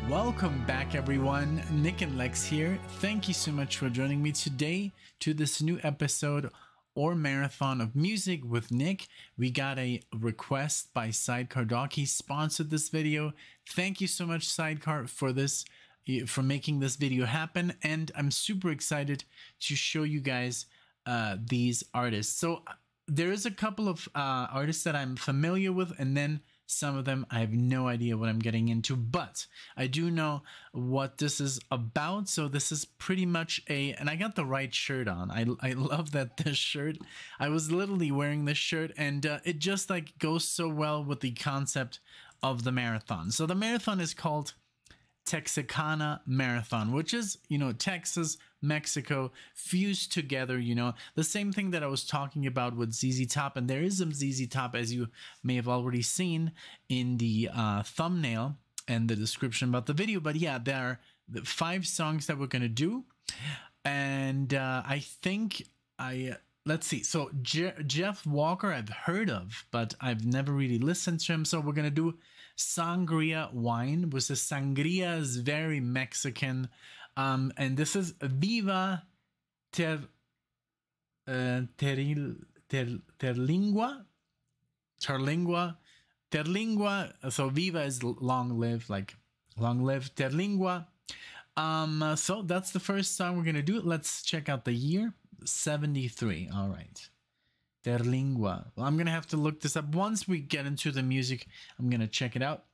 Welcome back, everyone. NicknLex here. Thank you so much for joining me today to this new episode or marathon of music with Nick. We got a request by SIDECAR Doc. He sponsored this video. Thank you so much, SIDECAR, for this, for making this video happen. And I'm super excited to show you guys these artists. So there is a couple of artists that I'm familiar with, and then some of them I have no idea what I'm getting into, but I do know what this is about. So this is pretty much and I got the right shirt on. I love that this shirt. I was literally wearing this shirt, and it just like goes so well with the concept of the marathon. So the marathon is called Texicana Marathon, which is, you know, Texas, Mexico fused together, you know, the same thing that I was talking about with zztop. And there is some zztop, as you may have already seen in the thumbnail and the description about the video. But yeah, there are the 5 songs that we're going to do. And I think let's see. So Jeff Walker, I've heard of, but I've never really listened to him. So we're going to do Sangria wine, which is Sangria is very Mexican. And this is Viva Terlingua. So Viva is long live, like long live Terlingua. So that's the first song we're going to do. Let's check out the year. 73. All right. Terlingua. Well, I'm going to have to look this up. Once we get into the music, I'm going to check it out.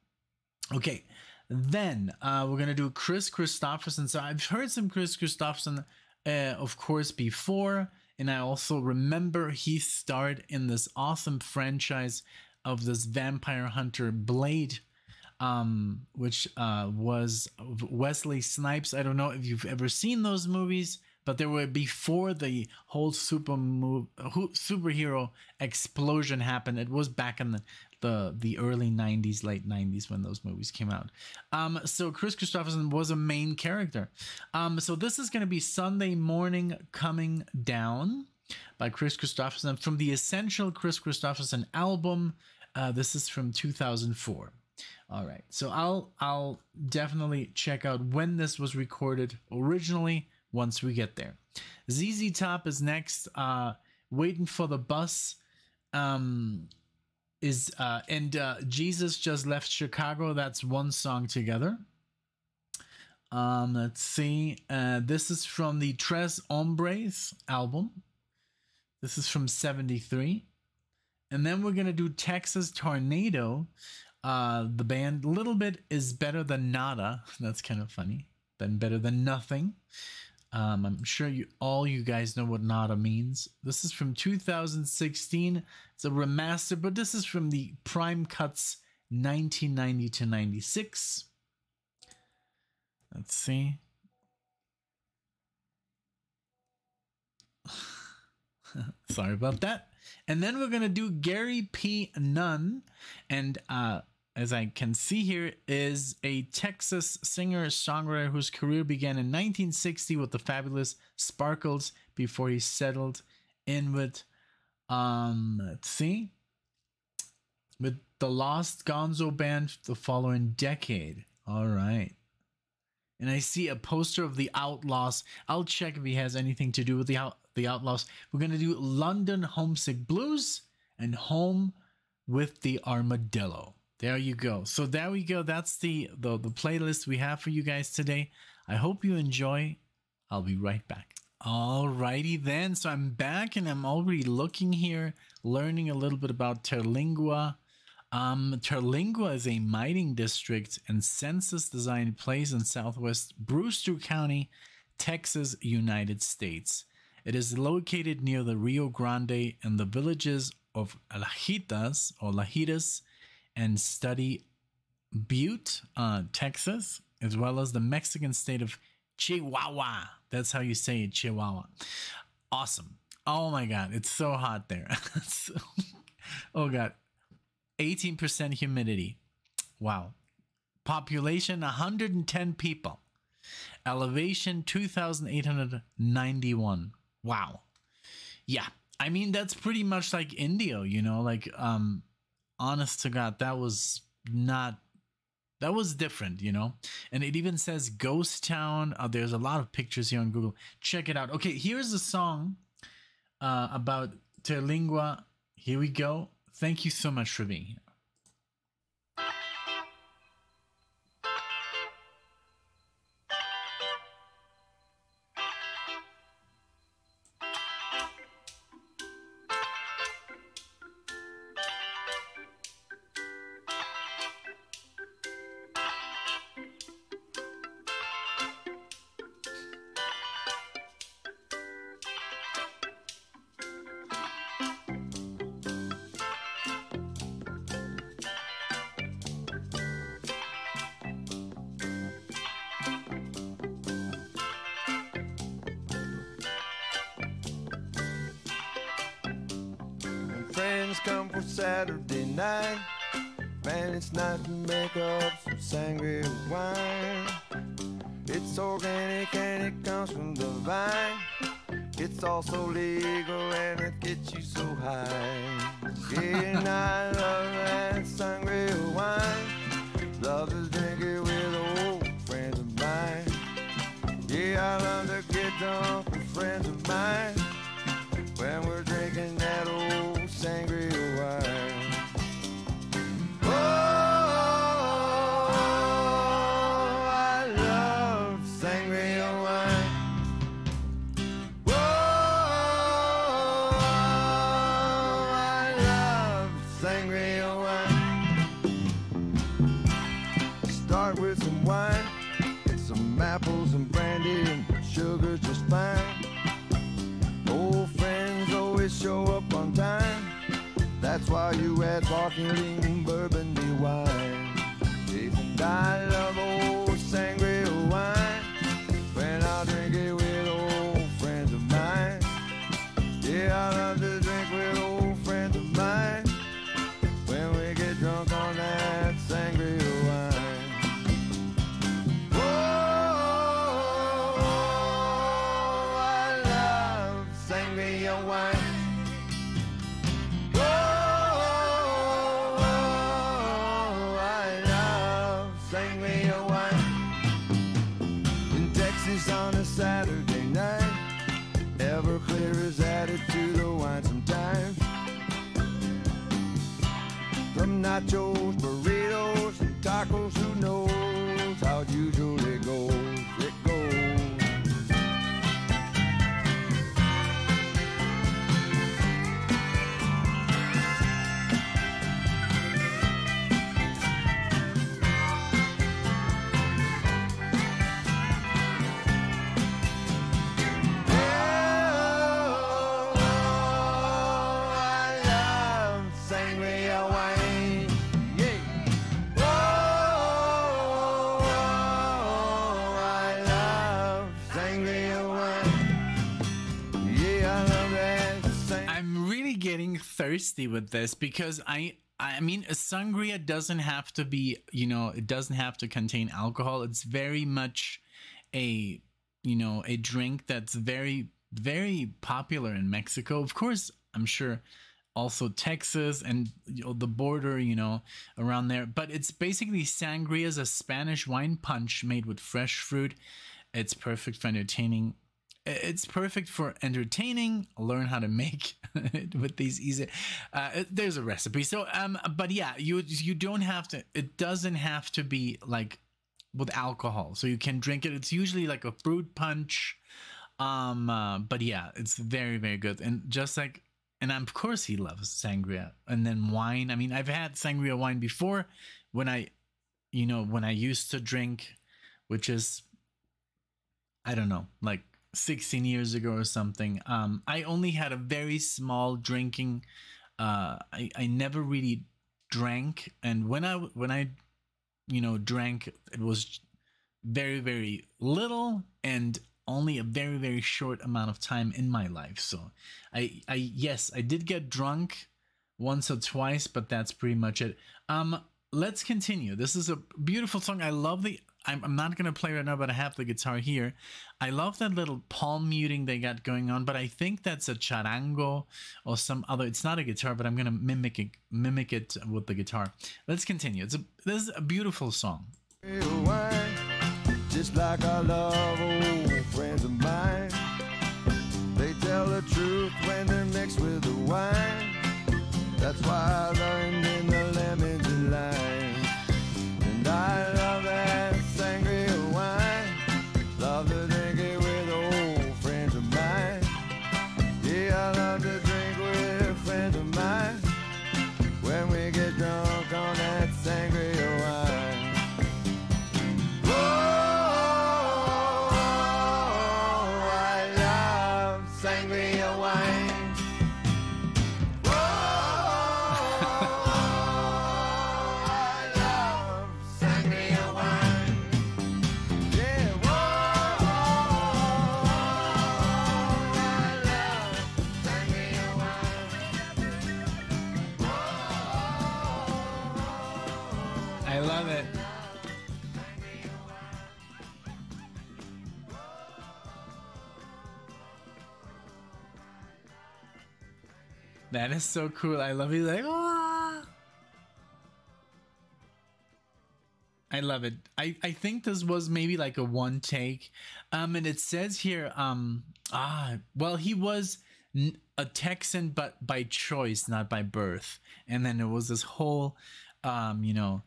Okay. Then we're going to do Kris Kristofferson. So I've heard some Kris Kristofferson, of course, before. And I also remember he starred in this awesome franchise of this vampire hunter Blade, which was Wesley Snipes. I don't know if you've ever seen those movies, but they were before the whole superhero explosion happened. It was back in the early 90s, late 90s when those movies came out. So Kris Kristofferson was a main character. So this is going to be Sunday Morning Coming Down by Kris Kristofferson from the Essential Kris Kristofferson album. This is from 2004. All right, so I'll definitely check out when this was recorded originally once we get there. zztop is next. Waiting for the Bus is Jesus Just Left Chicago. That's one song together. Let's see. This is from the Tres Hombres album. This is from 73. And then we're gonna do Texas Tornado. The band. Little Bit Is Better Than Nada. That's kind of funny. Then Better Than Nothing. I'm sure all you guys know what nada means. This is from 2016. It's a remaster, but this is from the Prime Cuts 1990 to 96. Let's see. Sorry about that. And then we're going to do Gary P. Nunn. And as I can see here, is a Texas singer-songwriter whose career began in 1960 with the fabulous Sparkles before he settled in with, let's see, with the Lost Gonzo Band the following decade. All right. And I see a poster of the Outlaws. I'll check if he has anything to do with the Outlaws. We're going to do London Homesick Blues and Home with the Armadillo. There you go. So there we go. That's the playlist we have for you guys today. I hope you enjoy. I'll be right back. Alrighty then. So I'm back and I'm already looking here, learning a little bit about Terlingua. Terlingua is a mining district and census-designed place in southwest Brewster County, Texas, United States. It is located near the Rio Grande and the villages of Lajitas and Study Butte, Texas, as well as the Mexican state of Chihuahua. That's how you say it, Chihuahua. Awesome. Oh my God, it's so hot there. Oh God, 18% humidity. Wow. Population 110 people. Elevation 2,891. Wow. Yeah. I mean, that's pretty much like India, you know, like honest to God, that was not that was different, you know. And it even says Ghost Town. There's a lot of pictures here on Google. Check it out. Okay, here's a song about Terlingua. Here we go. Thank you so much for being here. Friends come for Saturday night, man, it's not to make up some sangria wine. It's organic and it comes from the vine. It's also legal and it gets you so high. Yeah, and I love that sangria wine. Love to drink it with old friends of mine. Yeah, I love to get drunk with friends of mine when we're drinking that old sangria wine. Oh, I love sangria wine. Oh, I love sangria wine. Start with some wine, get some apples and brandy and sugar just fine. Old friends always show up on time. That's why you add sparkling Burgundy wine. And I love old sangria wine when I drink it with old friends of mine. Yeah, I love to drink with old friends of mine when we get drunk on that sangria wine. Oh, I love sangria wine. On a Saturday night, Everclear is added to the wine sometimes. From nachos, burritos, and tacos, who knows how it usually goes? It goes. Thirsty with this because I mean a sangria doesn't have to be, you know, it doesn't have to contain alcohol. It's very much a, you know, a drink that's very, very popular in Mexico. Of course, I'm sure also Texas and, you know, the border, you know, around there. But it's basically sangria is a Spanish wine punch made with fresh fruit. It's perfect for entertaining. It's perfect for entertaining. Learn how to make it with these easy. There's a recipe. So, but yeah, you don't have to. It doesn't have to be like with alcohol. So you can drink it. It's usually like a fruit punch. But yeah, it's very, very good. And just like, and of course he loves sangria. And then wine. I mean, I've had sangria wine before when I used to drink, which is, I don't know, like 16 years ago or something. I only had a very small drinking. I never really drank, and when I drank, it was very, very little and only a very, very short amount of time in my life. So yes, I did get drunk once or twice, but that's pretty much it. Let's continue. This is a beautiful song. I love I'm not gonna play right now, but I have the guitar here. I love that little palm muting they got going on, but I think that's a charango or some other. It's not a guitar, but I'm gonna mimic it with the guitar. Let's continue. This is a beautiful song. Just like I love old friends of mine, they tell the truth when they're mixed with the wine. That's why I learned in the lemons and lime. And I love that sangria wine. Love to drink it with old friends of mine. Yeah, I love to drink with friends of mine. When we get drunk on that sangria wine. That is so cool. I love it. Like, ah. I love it. I think this was maybe like a one take. And it says here, well, he was a Texan, but by choice, not by birth. And then there was this whole, the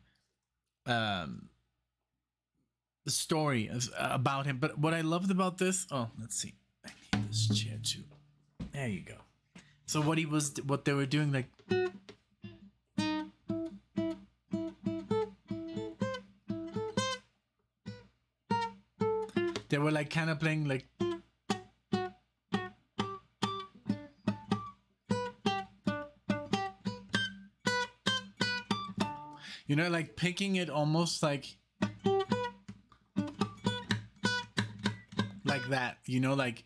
story about him. But what I loved about this, let's see. I need this chair too. There you go. So what they were doing, like, they were like kind of playing like, you know, like picking it almost like that, you know, like.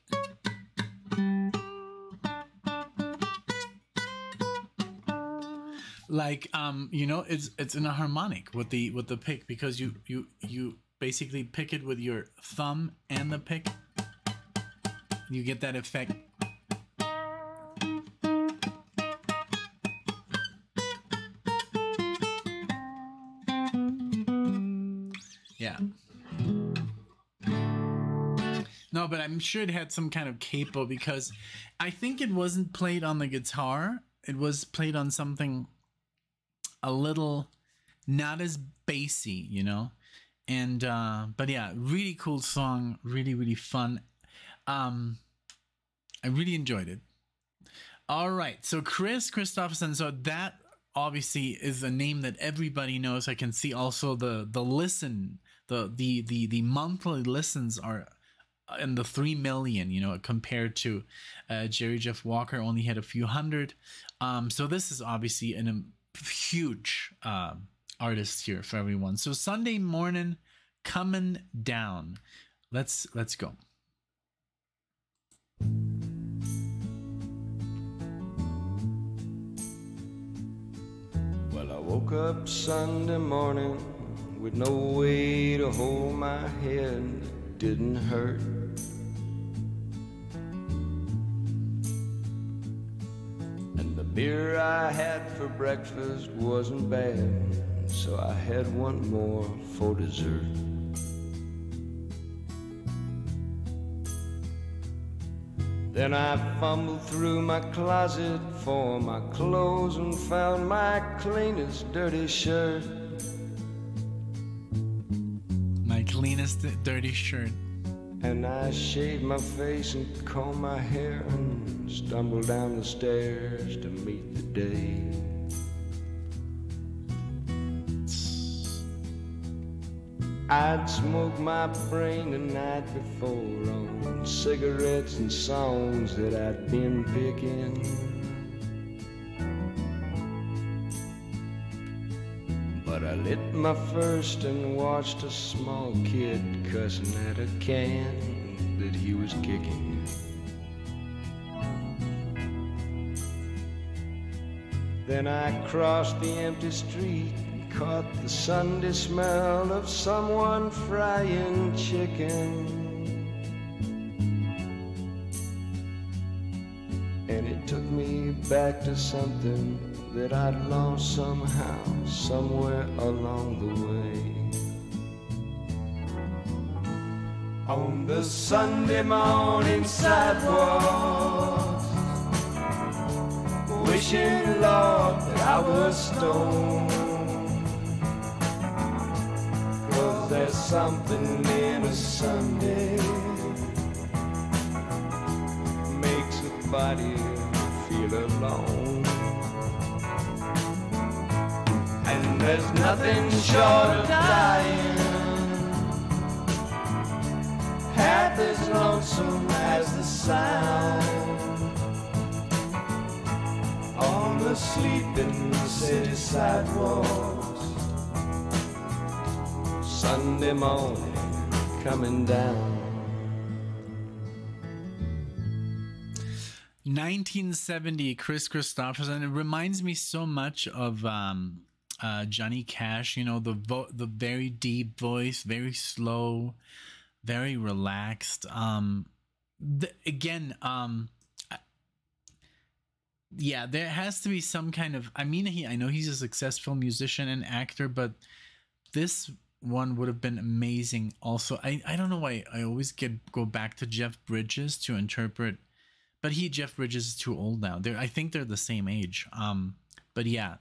Like you know, it's in a harmonic with the pick, because you basically pick it with your thumb and the pick. You get that effect. Yeah. No, but I'm sure it had some kind of capo, because I think it wasn't played on the guitar. It was played on something a little not as bassy, you know. And but yeah, really cool song, really fun. I really enjoyed it. All right, so Kris Kristofferson, so that obviously is a name that everybody knows. I can see also the monthly listens are in the 3 million, you know, compared to Jerry Jeff Walker only had a few hundred. So this is obviously a huge artist here for everyone. So Sunday morning coming down. Let's go. Well, I woke up Sunday morning with no way to hold my head. It didn't hurt. And the beer I had for breakfast wasn't bad, so I had one more for dessert. Then I fumbled through my closet for my clothes and found my cleanest dirty shirt. My cleanest dirty shirt. And I shaved my face and combed my hair and stumbled down the stairs to meet the day. I'd smoked my brain the night before on cigarettes and songs that I'd been picking. But I lit my first and watched a small kid cussing at a can that he was kicking. Then I crossed the empty street, caught the Sunday smell of someone frying chicken. And it took me back to something that I'd lost somehow, somewhere along the way. On the Sunday morning sidewalks, wishing, Lord, that I was stoned. 'Cause there's something in a Sunday makes a body feel alone. And there's nothing short of dying half as lonesome as the sound on the sleeping city sidewalks. Sunday morning coming down. 1970, Kris Kristofferson. It reminds me so much of Johnny Cash. You know, the very deep voice, very slow, very relaxed. Yeah, there has to be some kind of, I mean, I know he's a successful musician and actor, but this one would have been amazing also. I don't know why I always go back to Jeff Bridges to interpret, but Jeff Bridges is too old now. I think they're the same age. But yeah,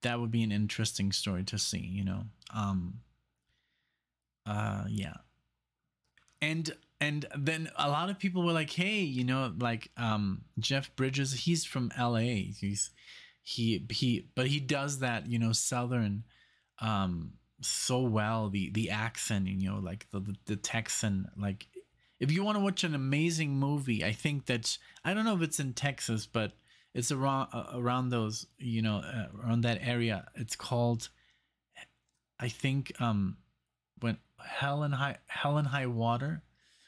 that would be an interesting story to see, you know. Yeah. And then a lot of people were like, hey, you know, like Jeff Bridges, he's from LA. But he does that, you know, Southern so well, the accent, you know, like the Texan. Like, if you want to watch an amazing movie, I think that's, I don't know if it's in Texas, but it's around those, you know, around that area. It's called, I think, when Hell and High Water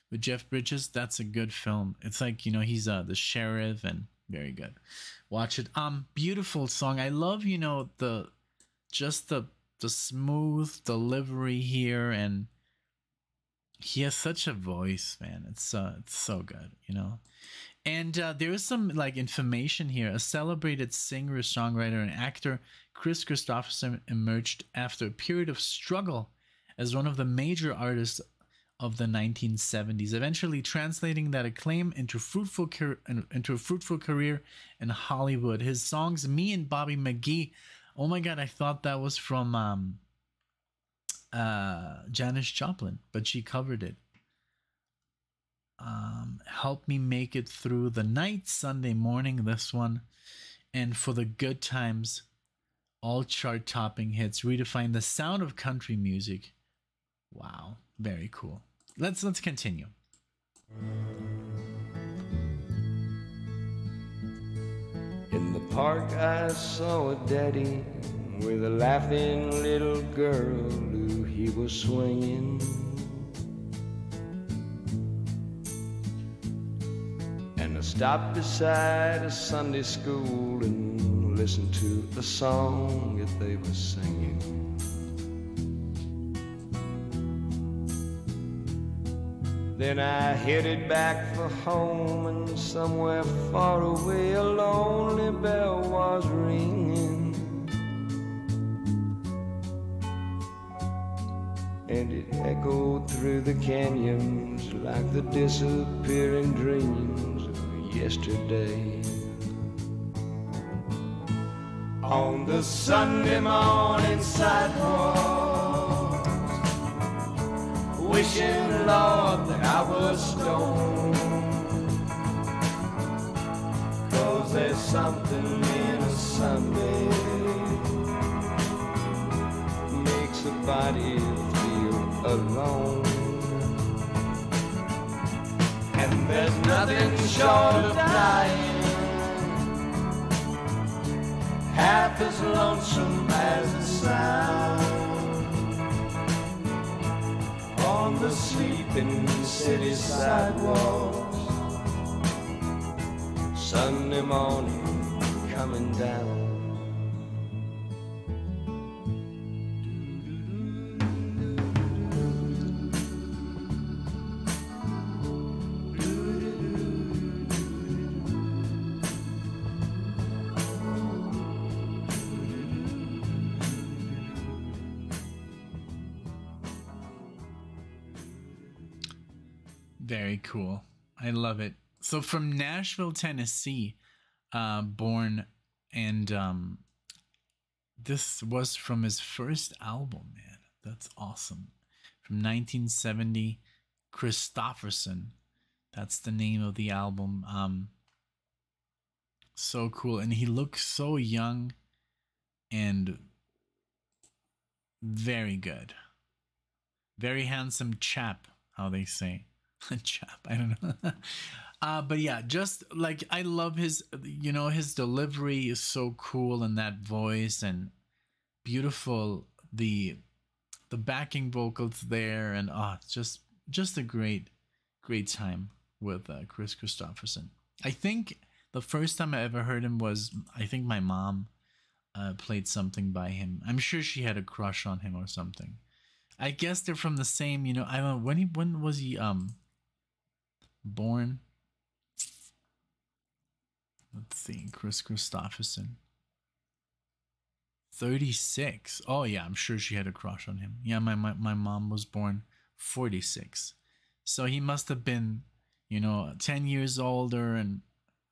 with Jeff Bridges. That's a good film. It's like, you know, he's the sheriff, and very good. Watch it. Beautiful song. I love, you know, the smooth delivery here, and he has such a voice, man. It's so good, you know. And there is some like information here. A celebrated singer, songwriter, and actor, Kris Kristofferson emerged after a period of struggle as one of the major artists of the 1970s, eventually translating that acclaim into a fruitful career in Hollywood. His songs "Me" and "Bobby McGee," oh my god, I thought that was from Janis Joplin, but she covered it. "Help Me Make It Through the Night," "Sunday Morning," this one, and "For the Good Times," all chart-topping hits, redefine the sound of country music. Wow, very cool. Let's continue. In the park I saw a daddy with a laughing little girl who he was swinging. And I stopped beside a Sunday school and listened to the song that they were singing. Then I headed back for home, and somewhere far away a lonely bell was ringing. And it echoed through the canyons like the disappearing dreams of yesterday. On the Sunday morning sidewalk, wishing, Lord, that I was stoned. 'Cause there's something in a Sunday makes a body feel alone. And there's nothing short of dying half as lonesome as the sound on the sleeping city sidewalks. Sunday morning coming down. Very cool. I love it. So from Nashville, Tennessee, born, and this was from his first album, man. That's awesome. From 1970, Kristofferson. That's the name of the album. So cool. And he looks so young and very good. Very handsome chap, how they say. Chap, I don't know. But yeah, just like I love his, his delivery is so cool, and that voice, and beautiful the backing vocals there, and just a great time with Kris Kristofferson. I think the first time I ever heard him was, I think my mom played something by him. I'm sure she had a crush on him or something. I guess they're from the same, I don't know, when was he born? Let's see, Kris Kristofferson. 36. Oh yeah, I'm sure she had a crush on him. Yeah, my mom was born 46. So he must have been, 10 years older and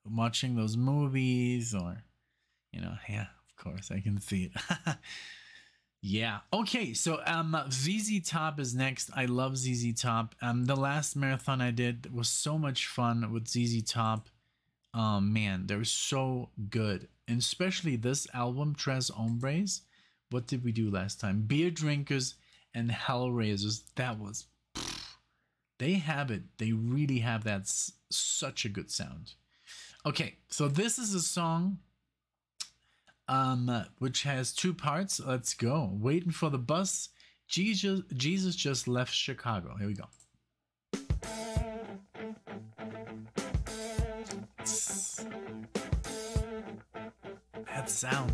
watching those movies, or, yeah, of course, I can see it. Yeah. Okay, so zztop is next. I love zztop. The last marathon I did was so much fun with zztop. Man, they're so good. And especially this album, Tres Hombres. What did we do last time? Beer Drinkers and Hellraisers. That was... They have it. They really have that. Such a good sound. Okay, so this is a song which has two parts. Let's go. Waiting for the bus. Jesus just left Chicago. Here we go. That sound.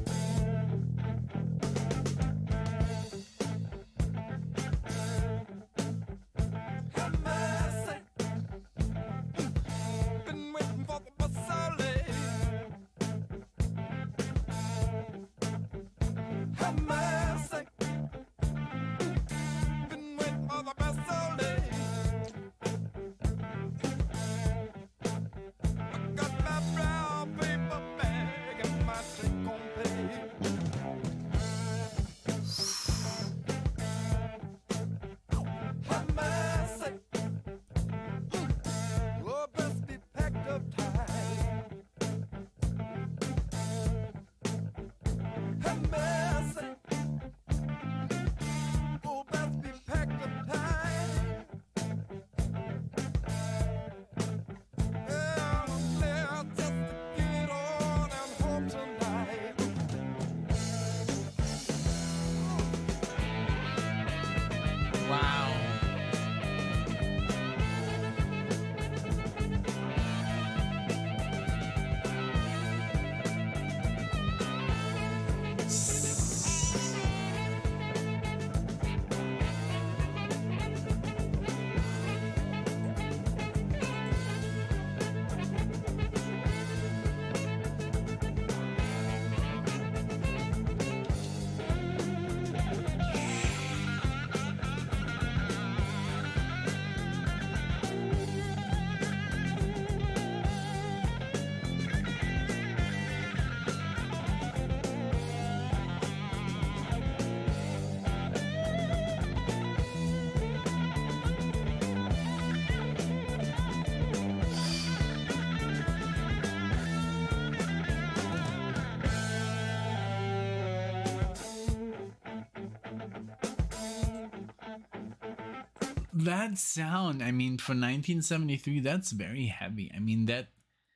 That sound, I mean, for 1973, that's very heavy. I mean, that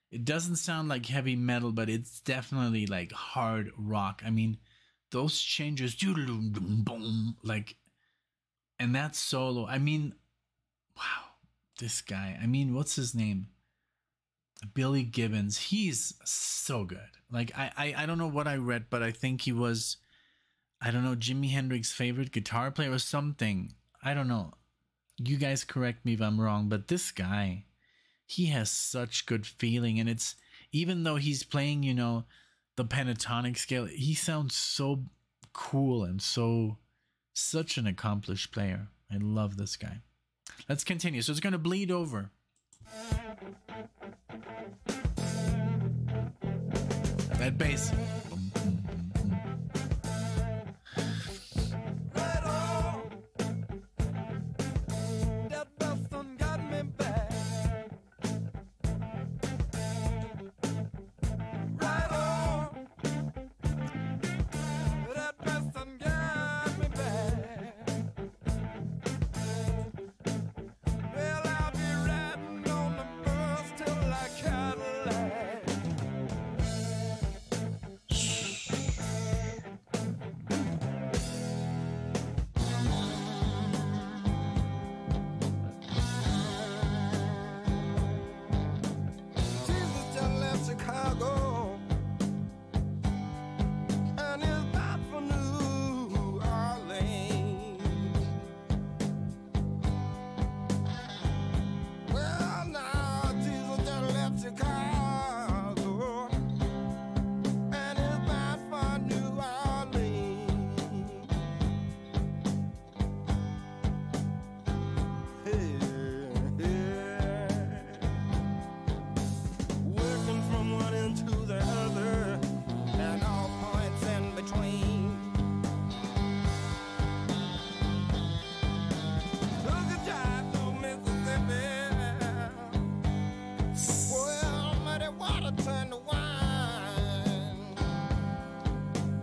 it doesn't sound like heavy metal, but it's definitely like hard rock. I mean, those changes, like, and that solo, I mean, wow, this guy, I mean, what's his name? Billy Gibbons. He's so good. Like, I don't know what I read, but I think he was, I don't know, Jimi Hendrix's favorite guitar player or something. I don't know. You guys correct me if I'm wrong, but this guy, he has such good feeling. And it's, even though he's playing, you know, the pentatonic scale, he sounds so cool and such an accomplished player. I love this guy. Let's continue. So it's going to bleed over. That bass.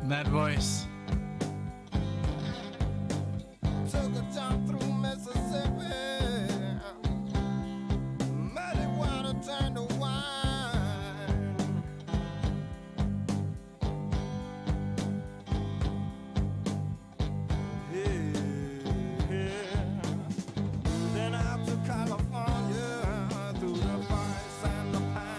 That voice. Took a jump through Mississippi. Muddy water turned to wine. Then out to California through the forest and the pine.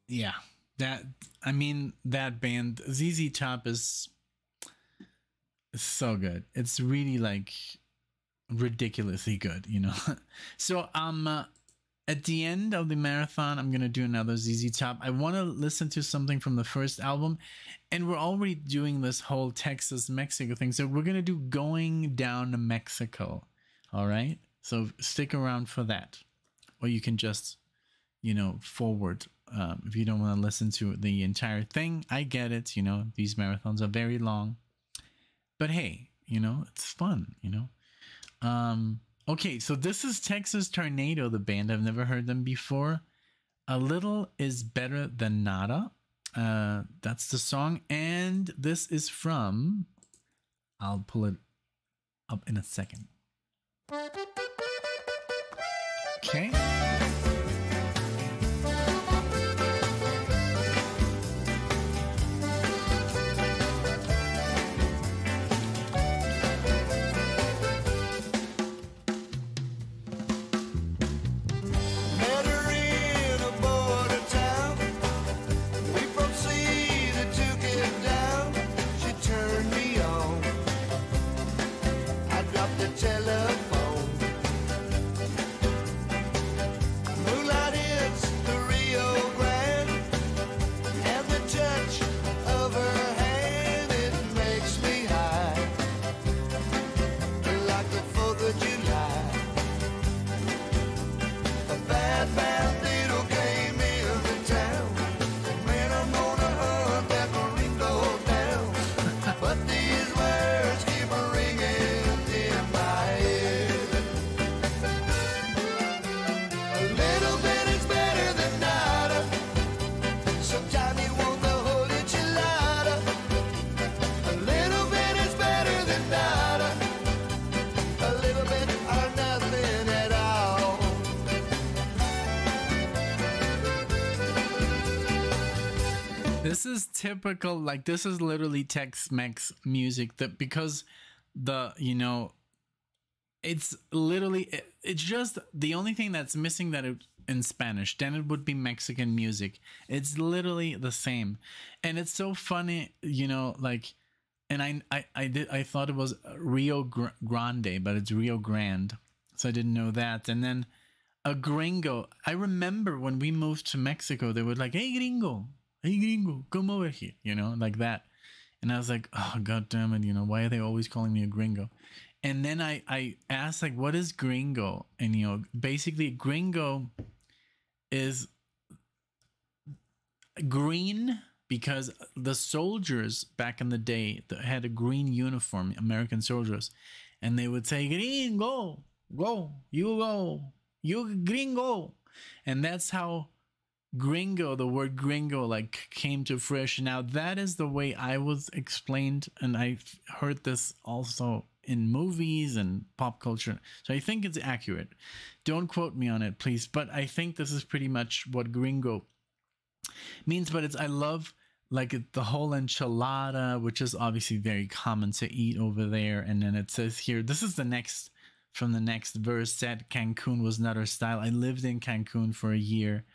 Yeah, that band zztop is so good. It's really like ridiculously good, you know. So at the end of the marathon, I'm gonna do another zztop. I want to listen to something from the first album, and we're already doing this whole Texas Mexico thing, so we're gonna do Going Down to Mexico. All right, so stick around for that, or you can just, you know, forward if you don't want to listen to the entire thing. I get it, you know, these marathons are very long, but hey, you know, it's fun, you know. Okay, so this is Texas Tornado, the band. I've never heard them before. A Little is Better Than Nada. That's the song, and this is from I'll pull it up in a second. Okay. This is typical, like this is literally Tex-Mex music, that because the, you know, it's literally, it's just the only thing that's missing that it in Spanish, then it would be Mexican music. It's literally the same. And it's so funny, you know, like, and I thought it was Rio Grande, but it's Rio Grande. So I didn't know that. And then a gringo. I remember when we moved to Mexico, they were like, hey gringo, come over here, you know, like that. And I was like, oh, God damn it, you know, why are they always calling me a gringo? And then I asked, like, what is gringo? And, you know, basically gringo is green because the soldiers back in the day had a green uniform, American soldiers, and they would say, gringo, go, you gringo. And that's how gringo, the word gringo, like came to fruition. Now that is the way I was explained, and I heard this also in movies and pop culture, so I think it's accurate. Don't quote me on it, please, but I think this is pretty much what gringo means. But it's, I love like the whole enchilada, which is obviously very common to eat over there. And then it says here, this is the next, from the next verse, said Cancun was not our style. I lived in Cancun for a year.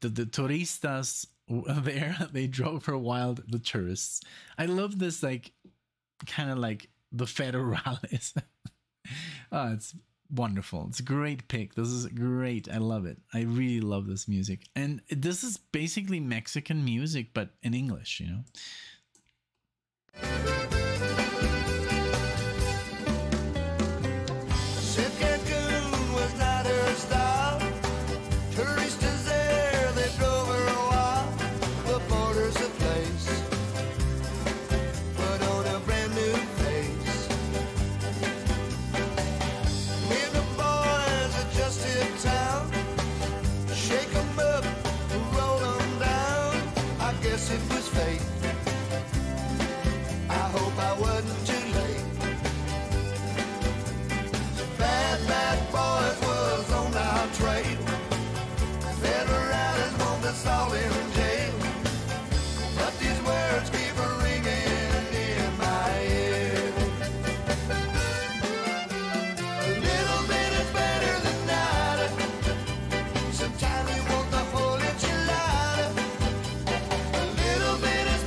The turistas there, they drove her wild, the tourists. I love this, like, kind of like the federales. Oh, it's wonderful. It's a great pick. This is great. I love it. I really love this music. And this is basically Mexican music, but in English, you know? Sometimes you want to hold it, you lie. A little bit is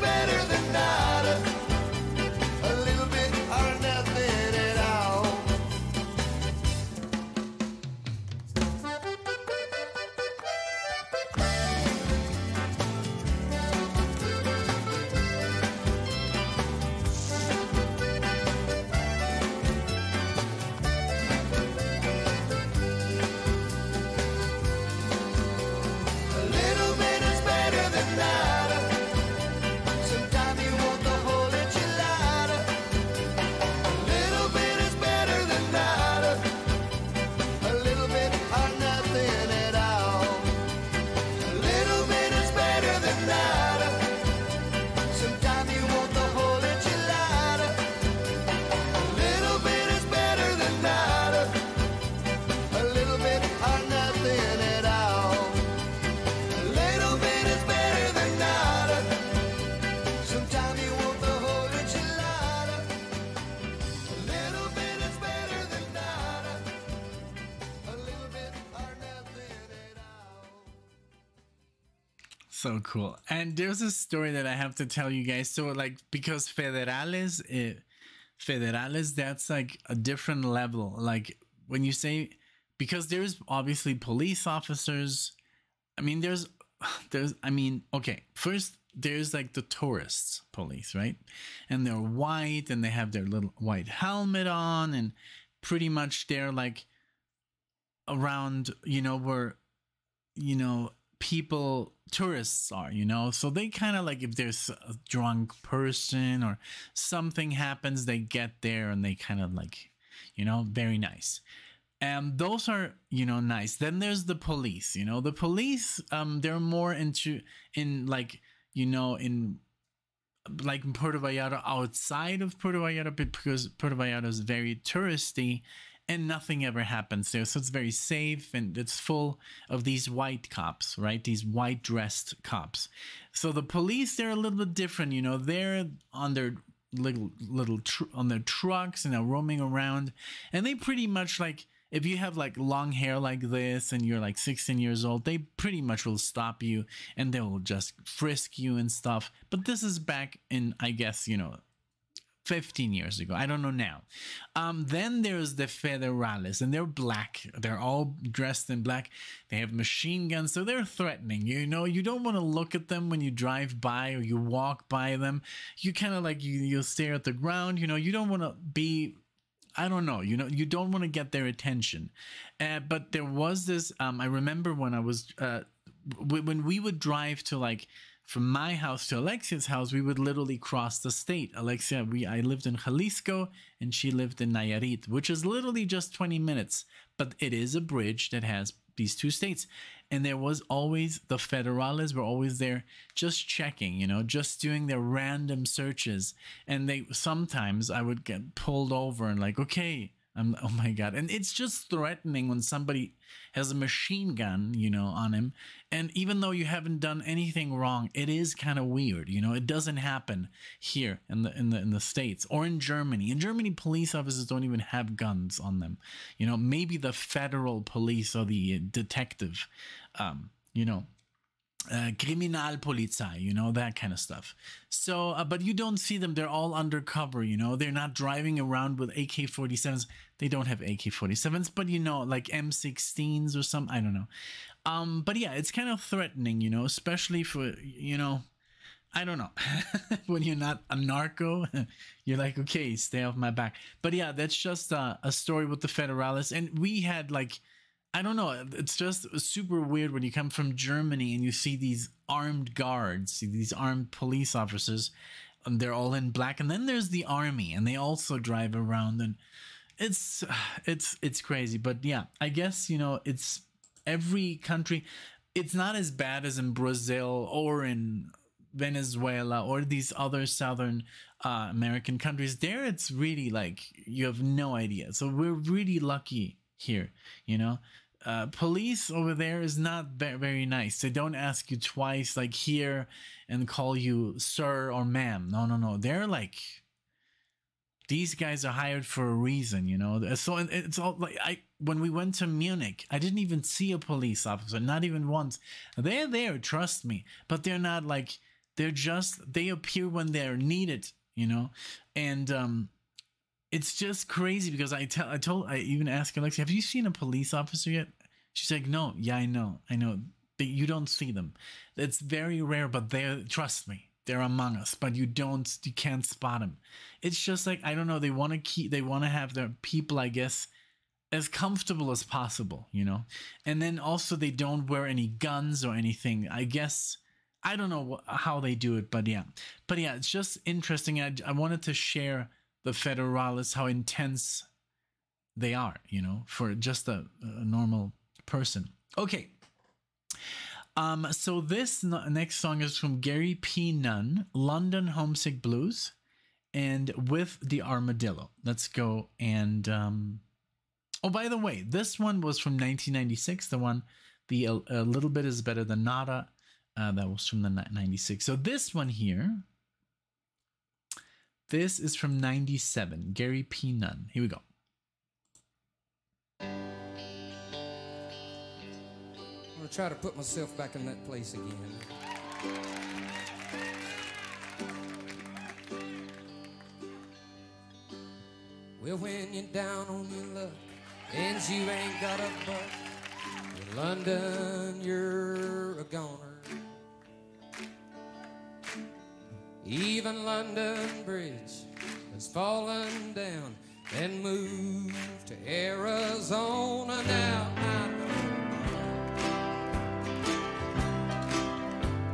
So cool. And there's a story that I have to tell you guys. So like, because federales, that's like a different level. Like when you say, because there's obviously police officers. I mean, okay, first there's like the tourists police, right? And they're white and they have their little white helmet on, and pretty much they're like around, where, tourists are, so they kind of like, if there's a drunk person or something happens, they get there and they kind of like, very nice. And those are, nice. Then there's the police, the police, they're more in Puerto Vallarta, outside of Puerto Vallarta, because Puerto Vallarta is very touristy and nothing ever happens there. So it's very safe, and it's full of these white cops, right? These white dressed cops. So the police, they're a little bit different, they're on their on their trucks and they're roaming around, and they pretty much like, if you have like long hair like this and you're like 16 years old, they pretty much will stop you and they will just frisk you and stuff. But this is back in, I guess, 15 years ago. I don't know now. Then there's the federales, and they're black. They're all dressed in black. They have machine guns, so they're threatening. You don't want to look at them when you drive by or you walk by them. You kind of like, you'll stare at the ground. You don't want to be, I don't know, you don't want to get their attention. But there was this, I remember when I was, when we would drive to like, from my house to Alexia's house, we would literally cross the state. Alexia, I lived in Jalisco and she lived in Nayarit, which is literally just 20 minutes. But it is a bridge that has these two states. And there was always, the federales were always there just checking, just doing their random searches. And sometimes I would get pulled over and like, okay, oh my God. And it's just threatening when somebody has a machine gun, on him. And even though you haven't done anything wrong, it is kind of weird. It doesn't happen here in the States or in Germany. In Germany, police officers don't even have guns on them. Maybe the federal police or the detective, Kriminalpolizei, that kind of stuff. So, but you don't see them. They're all undercover, they're not driving around with AK-47s. They don't have AK-47s, but like M16s or something. I don't know. But yeah, it's kind of threatening, especially for, I don't know, when you're not a narco, you're like, okay, stay off my back. But yeah, that's just a story with the federales. And we had like, I don't know, it's just super weird when you come from Germany and you see these armed guards, these armed police officers, and they're all in black. And then there's the army, and they also drive around, and it's crazy. But yeah, I guess, it's every country. It's not as bad as in Brazil or in Venezuela or these other Southern American countries. There, it's really like, you have no idea. So we're really lucky here, police over there is not very nice. They don't ask you twice, like here, and call you sir or ma'am. No. They're like, these guys are hired for a reason, So it's all like, when we went to Munich, I didn't even see a police officer, not even once. They're there, trust me, but they're not like, they appear when they're needed, and it's just crazy because I even asked Alexia, have you seen a police officer yet? She's like, no. Yeah, I know. You don't see them. It's very rare, but trust me, they're among us, but you can't spot them. It's just like, I don't know. They want to have their people, I guess, as comfortable as possible, and then also they don't wear any guns or anything. I guess, I don't know how they do it, but yeah, it's just interesting. I wanted to share the federales, how intense they are, for just a normal person. Okay. So this next song is from Gary P. Nunn, London Homesick Blues, and with the Armadillo. Let's go. And, oh, by the way, this one was from 1996. The one, A Little Bit Is Better Than Nada, that was from the 96. So this one here, this is from 97, Gary P. Nunn. Here we go. I'm gonna try to put myself back in that place again. Well, when you're down on your luck and you ain't got a buck, in London you're a goner. Even London Bridge has fallen down and moved to Arizona now. I know.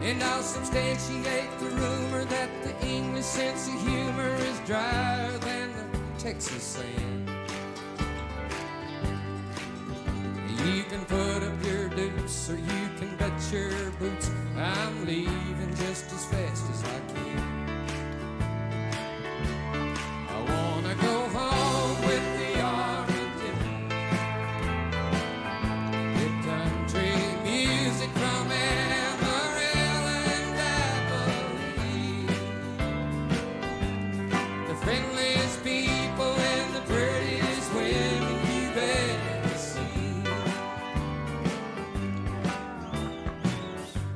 And I'll substantiate the rumor that the English sense of humor is drier than the Texas sand. You can put up your dukes or you can bet your boots. I'm leaving just as fast as I can. I wanna go home with the Armadillos, with country music from Amarillo and Abilene, the friendliest people and the prettiest women you've ever seen.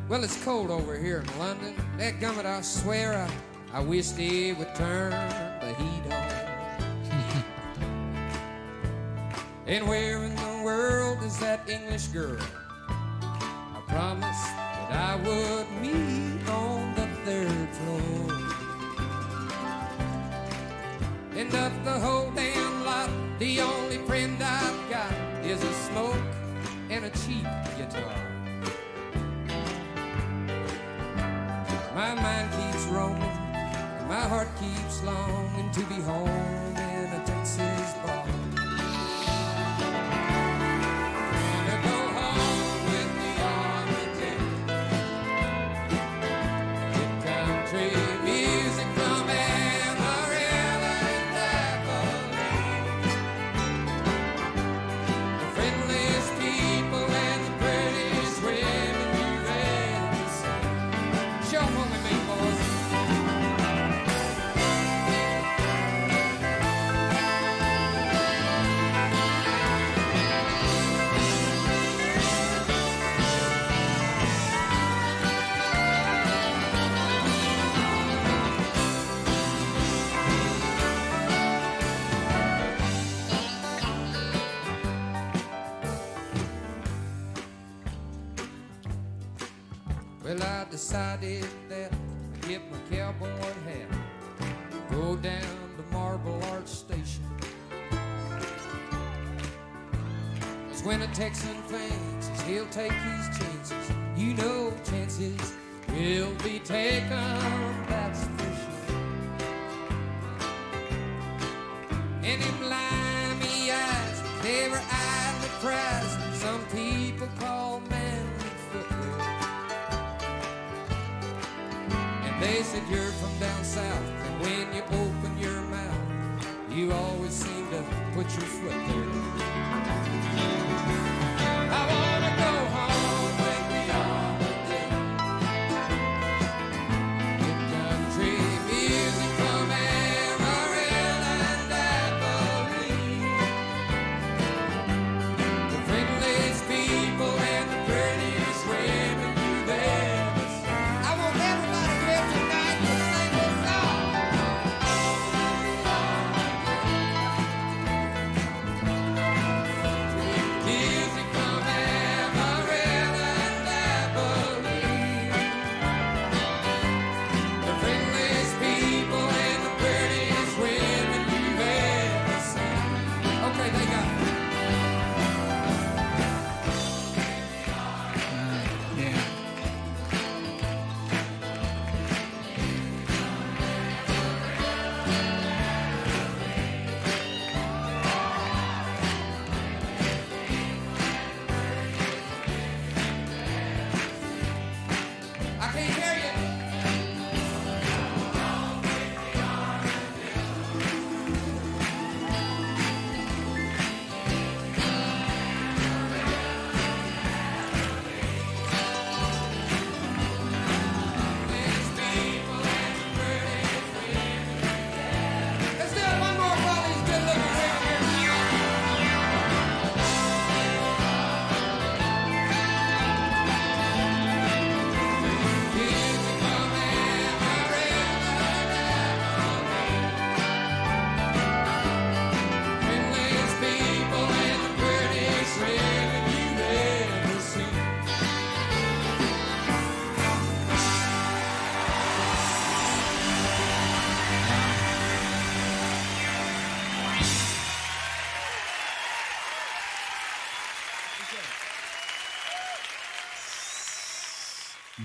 Well, it's cold over here in London. Dadgummit, I swear I wish they would turn the heat on. And where in the world is that English girl I promised that I would meet on the 3rd floor? And of the whole damn lot, the only friend I've got is a smoke and a cheap guitar. My mind keeps roaming, and my heart keeps longing to be home in a Texas bar. Wanna go home with the Armadillos, with country music from Amarillo and Abilene, the friendliest people and the prettiest women you've ever seen. Show 'em what we mean, boys. Well, I decided that I'd get my cowboy hat, go down to Marble Arch Station. 'Cause when a Texan fancies, he'll take his chances. You know chances will be taken, that's for sure. And them limey eyes, they were idly prized. Some people call manly footwear. They said you're from down south, and when you open your mouth, you always seem to put your foot there. I wanna go home with the Armadillos, with country music from Amarillo and Abilene, the friendliest people and the prettiest women you've ever seen. I want everybody here tonight to sing this song.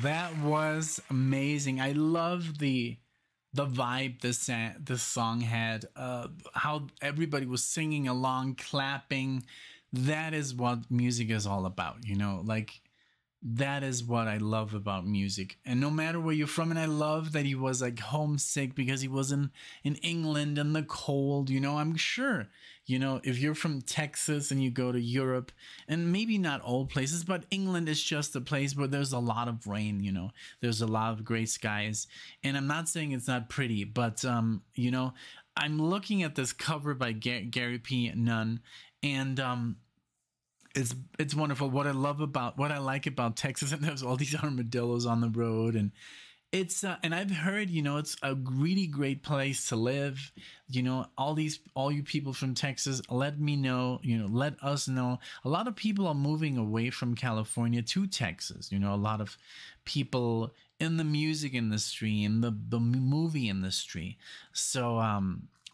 That was amazing. I love the vibe this song had. How everybody was singing along, clapping. That is what music is all about, you know. Like, that is what I love about music. And no matter where you're from, and I love that he was like homesick because he was in England in the cold, you know. I'm sure, you know, if you're from Texas and you go to Europe, and maybe not all places, but England is just a place where there's a lot of rain, you know. There's a lot of gray skies. And I'm not saying it's not pretty, but, you know, I'm looking at this cover by Gary P. Nunn, and it's wonderful. What I like about Texas, and there's all these armadillos on the road, and it's and I've heard, you know, it's a really great place to live. You know, all you people from Texas, let me know, you know, let us know. A lot of people are moving away from California to Texas. You know, a lot of people in the music industry, in the movie industry. So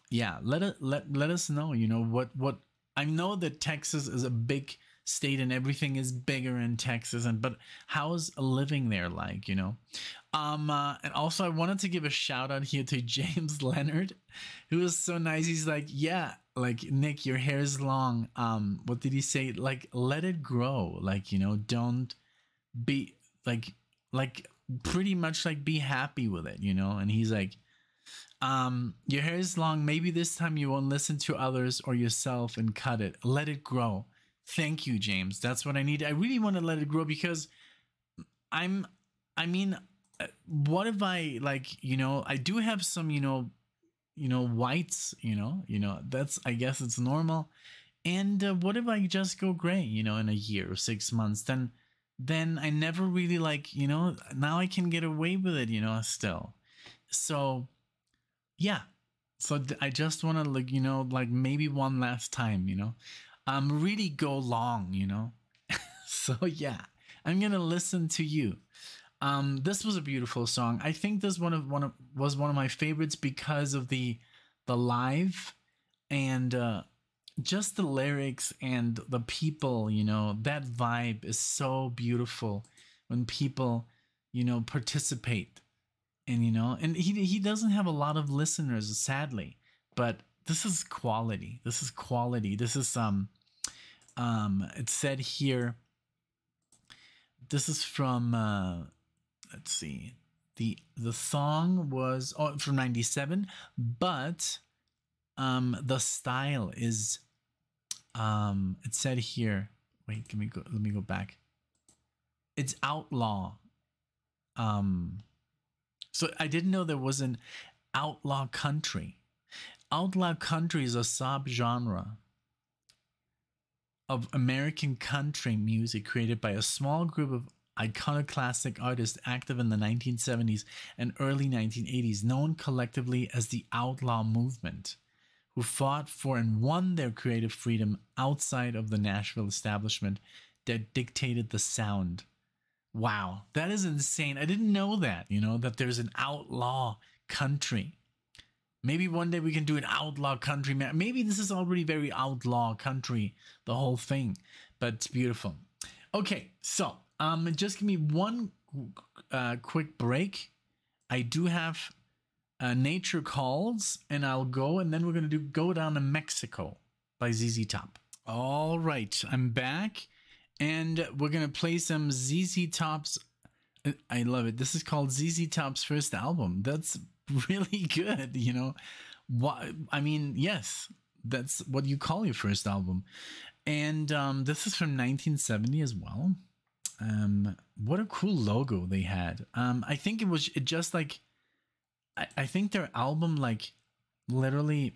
yeah, let us know, you know, what I know that Texas is a big state and everything is bigger in Texas, but how's living there like, you know? And also I wanted to give a shout out here to James Leonard, who was so nice. He's like, yeah, like, Nick, your hair is long. What did he say? Like, let it grow. Like, you know, don't be like pretty much like be happy with it, you know? And he's like, your hair is long. Maybe this time you won't listen to others or yourself and cut it. Let it grow. Thank you, James. That's what I need. I really want to let it grow because what if I, like, you know, I do have some, you know, whites, you know, that's, I guess it's normal. And what if I just go gray, you know, in a year or 6 months, then I never really, like, you know, now I can get away with it, you know, still. So yeah. So I just want to, like, you know, like maybe one last time, you know, really go long, you know. So yeah, I'm gonna listen to you. This was a beautiful song. I think this was one of my favorites because of the live and just the lyrics and the people, you know. That vibe is so beautiful when people, you know, participate. And, you know, and he doesn't have a lot of listeners, sadly, but this is quality. This is quality. This is it said here, this is from let's see, the song was from 97, but the style is it said here, wait, let me go back. It's outlaw. So I didn't know there was an outlaw country. Outlaw country is a subgenre of American country music created by a small group of iconoclastic artists active in the 1970s and early 1980s, known collectively as the Outlaw Movement, who fought for and won their creative freedom outside of the Nashville establishment that dictated the sound. Wow, that is insane. I didn't know that, you know, that there's an outlaw country. Maybe one day we can do an outlaw country. Maybe this is already very outlaw country, the whole thing, but it's beautiful. Okay, so just give me one quick break. I do have Nature Calls, and I'll go, and then we're going to Go Down to Mexico by zztop. All right, I'm back. And we're going to play some zztop's. I love it. This is called zztop's first album. That's really good, you know. What I mean, yes, that's what you call your first album. And this is from 1970 as well. What a cool logo they had. I think it just like, I think their album, like, literally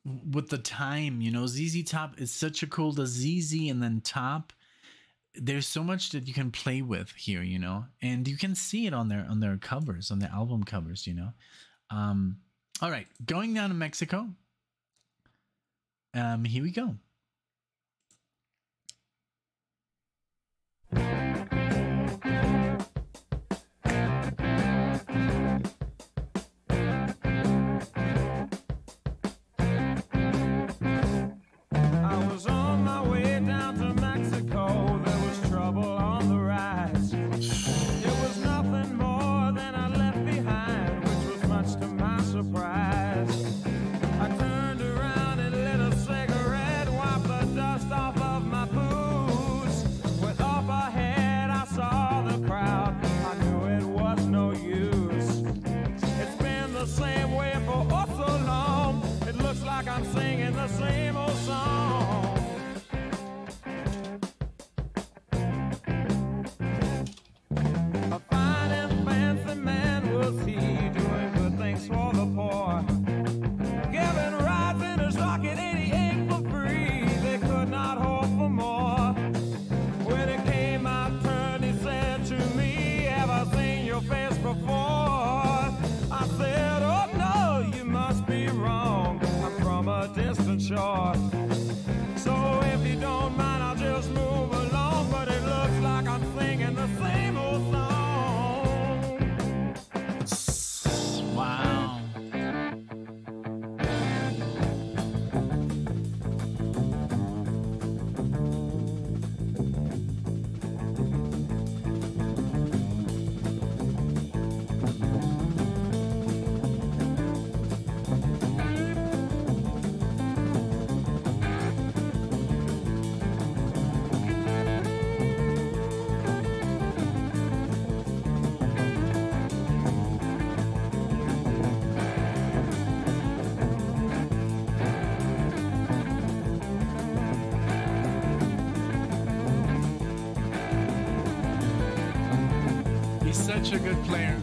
with the time, you know, zztop is such a cool, the ZZ and then top. There's so much that you can play with here, you know, and you can see it on their covers, on their album covers, you know. All right, Going Down to Mexico. Here we go. such a good player.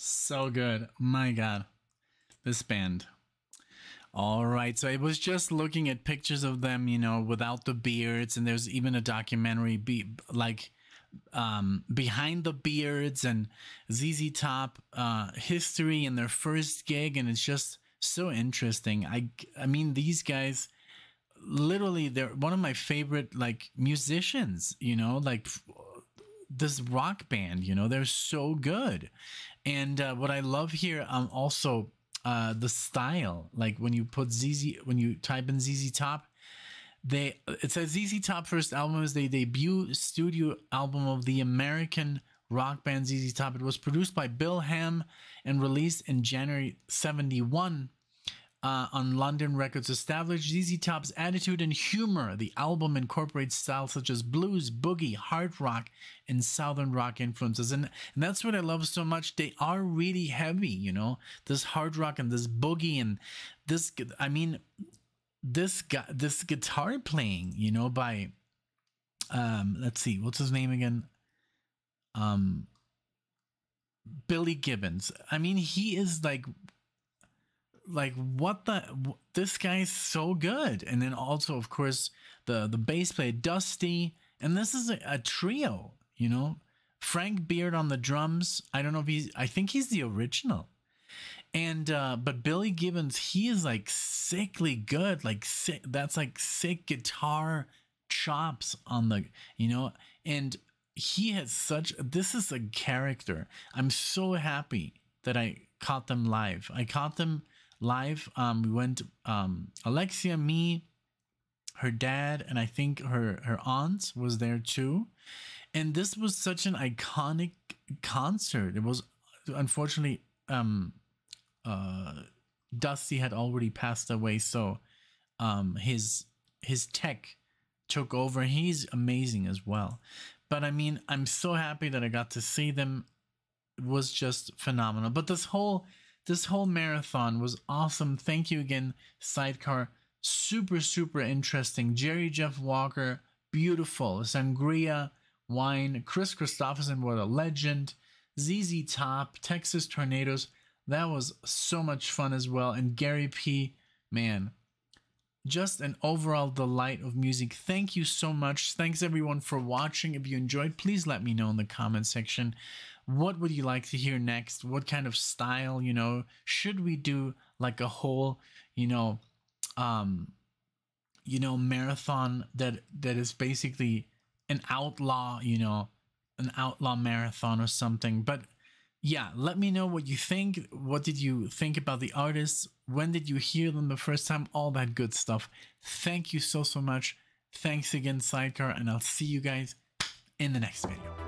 So good. My God. This band. All right. So I was just looking at pictures of them, you know, without the beards. And there's even a documentary behind the beards and zztop history and their first gig. And it's just so interesting. I mean, these guys, literally, they're one of my favorite, like, musicians, you know, like this rock band, you know, they're so good. And what I love here, also the style, like when you put when you type in ZZ Top, it says ZZ Top first album is the debut studio album of the American rock band ZZ Top. It was produced by Bill Ham and released in January 71 on London Records. Established ZZ Top's attitude and humor. The album incorporates styles such as blues, boogie, hard rock, and southern rock influences. And that's what I love so much. They are really heavy, you know, this hard rock and this boogie and this, I mean, this guitar playing, you know, by, let's see, what's his name again? Billy Gibbons. I mean, he is like this guy's so good. And then also, of course, the bass player Dusty, and this is a trio, you know. Frank Beard on the drums. I don't know if I think he's the original. And but Billy Gibbons, he is like sickly good, like sick, that's like sick guitar chops on the, you know. And he has this is a character. I'm so happy that I caught them live. I caught them live. We went, Alexia, me, her dad, and I think her aunt was there too. And this was such an iconic concert. It was, unfortunately, Dusty had already passed away, so his tech took over. He's amazing as well. But I mean, I'm so happy that I got to see them. It was just phenomenal. But this whole marathon was awesome. Thank you again, SIDECAR. Super, super interesting. Jerry Jeff Walker, beautiful. Sangria, Wine. Kris Kristofferson, what a legend. ZZ Top, Texas Tornadoes. That was so much fun as well. And Gary P, man, just an overall delight of music. Thank you so much. Thanks everyone for watching. If you enjoyed, please let me know in the comment section. What would you like to hear next? What kind of style, you know? Should we do like a whole, marathon that is basically an outlaw, an outlaw marathon or something? But yeah, let me know what you think. What did you think about the artists? When did you hear them the first time? All that good stuff. Thank you so much. Thanks again, SIDECAR, and I'll see you guys in the next video.